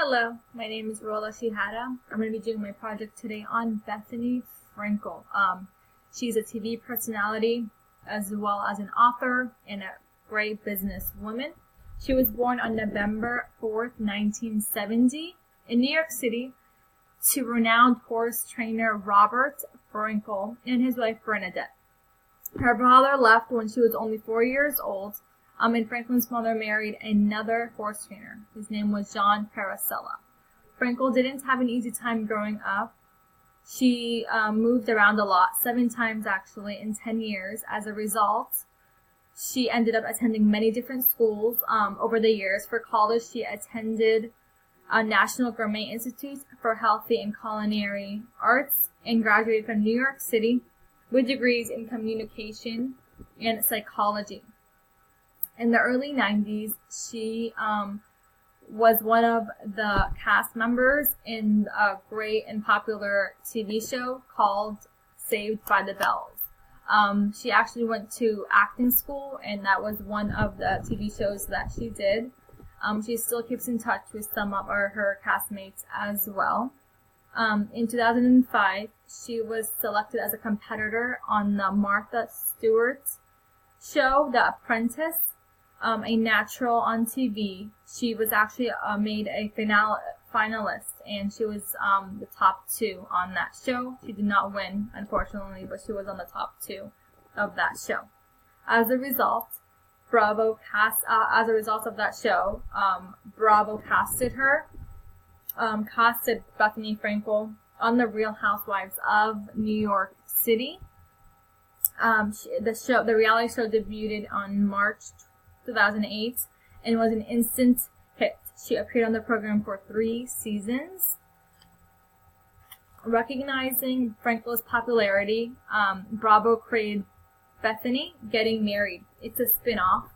Hello, my name is Rola Shihada. I'm going to be doing my project today on Bethenny Frankel. She's a TV personality as well as an author and a great businesswoman. She was born on November 4th, 1970 in New York City to renowned horse trainer Robert Frankel and his wife Bernadette. Her father left when she was only 4 years old. And Franklin's mother married another horse trainer. His name was John Paracella. Frankel didn't have an easy time growing up. She moved around a lot, 7 times actually in 10 years. As a result, she ended up attending many different schools over the years. For college, she attended a National Gourmet Institute for Healthy and Culinary Arts and graduated from New York City with degrees in communication and psychology. In the early 90s, she was one of the cast members in a great and popular TV show called Saved by the Bells. She actually went to acting school, and that was one of the TV shows that she did. She still keeps in touch with some of her castmates as well. In 2005, she was selected as a competitor on the Martha Stewart show, The Apprentice. A natural on TV. She was actually made a finalist, and she was the top 2 on that show. She did not win, unfortunately, but she was on the top 2 of that show. As a result of that show, Bravo casted Bethenny Frankel on The Real Housewives of New York City. The reality show debuted on March 2008 and was an instant hit. She appeared on the program for 3 seasons. Recognizing Frankel's popularity, Bravo created Bethenny Getting Married. It's a spin-off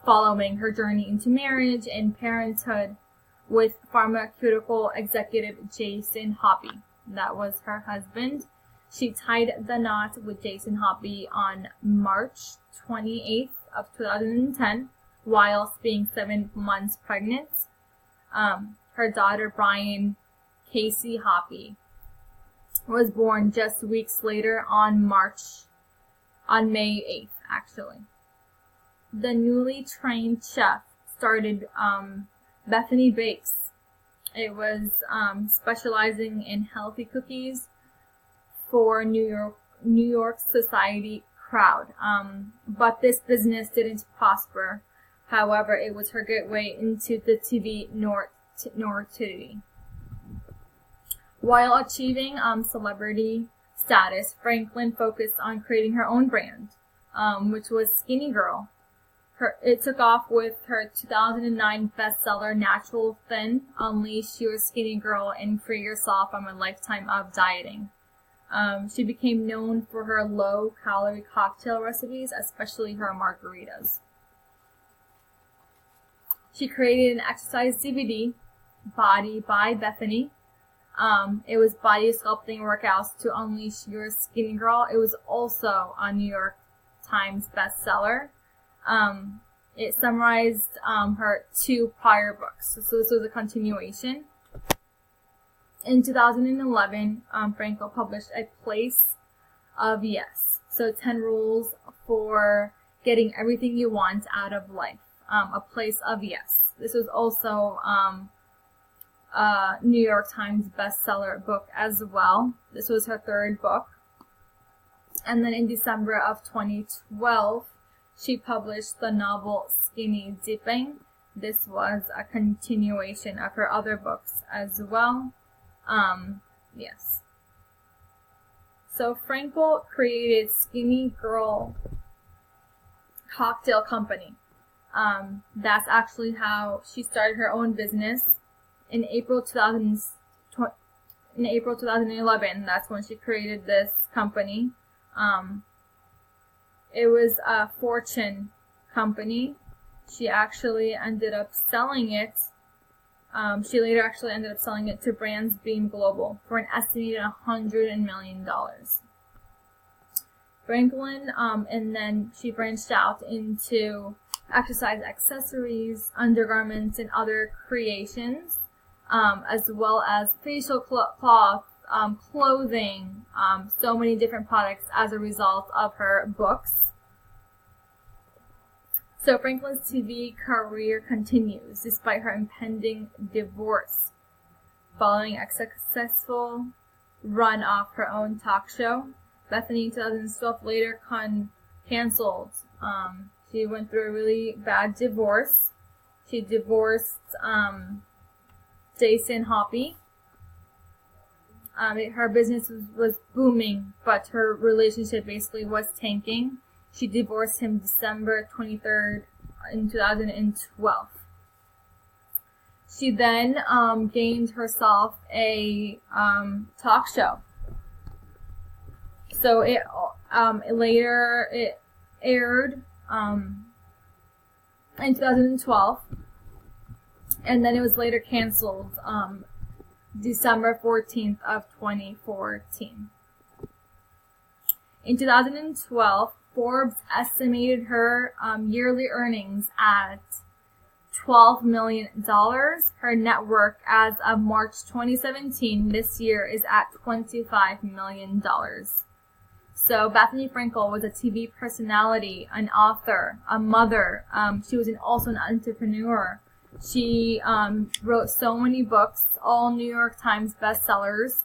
following her journey into marriage and parenthood with pharmaceutical executive Jason Hoppy. That was her husband. She tied the knot with Jason Hoppy on March 28th of 2010, whilst being 7 months pregnant. Her daughter, Brian Casey Hoppy, was born just weeks later on May 8th, actually. The newly trained chef started Bethenny Bakes. It was specializing in healthy cookies for New York society crowd. But this business didn't prosper. However, it was her gateway into the TV notoriety. While achieving celebrity status, Franklin focused on creating her own brand, which was Skinny Girl. It took off with her 2009 bestseller Natural Thin, Unleash Your Skinny Girl and Free Yourself from a Lifetime of Dieting. She became known for her low-calorie cocktail recipes, especially her margaritas. She created an exercise DVD, Body by Bethenny. It was body sculpting workouts to unleash your skinny girl. It was also a New York Times bestseller. It summarized her 2 prior books, so this was a continuation. In 2011, Frankel published A Place of Yes. So 10 rules for getting everything you want out of life. A Place of Yes. This was also a New York Times bestseller book as well. This was her 3rd book. And then in December of 2012, she published the novel Skinny Dipping. This was a continuation of her other books as well. Yes. So Frankel created Skinny Girl Cocktail Company. That's actually how she started her own business. In April 2011, that's when she created this company. It was a fortune company. She actually ended up selling it. She later actually ended up selling it to Brands Beam Global for an estimated $100 million. Franklin, and then she branched out into exercise accessories, undergarments, and other creations, as well as facial cloth, clothing, so many different products as a result of her books. So Frankel's TV career continues despite her impending divorce. Following a successful run of her own talk show, Bethenny in 2012 later canceled. She went through a really bad divorce. She divorced Jason Hoppy. Her business was booming, but her relationship basically was tanking. She divorced him December 23rd in 2012. She then gained herself a talk show. So it aired in 2012, and then it was later canceled December 14th of 2014. In 2012, Forbes estimated her yearly earnings at $12 million. Her net worth as of March 2017 this year is at $25 million. So Bethenny Frankel was a TV personality, an author, a mother. She was also an entrepreneur. She wrote so many books, all New York Times bestsellers.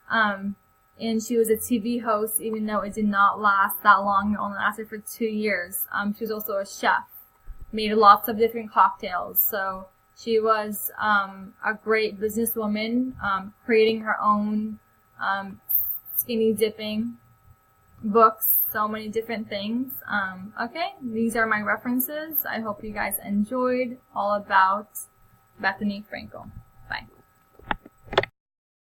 And she was a TV host, even though it did not last that long. It only lasted for 2 years. She was also a chef, made lots of different cocktails. So she was a great businesswoman, creating her own skinny dipping books, so many different things. Okay, these are my references. I hope you guys enjoyed all about Bethenny Frankel.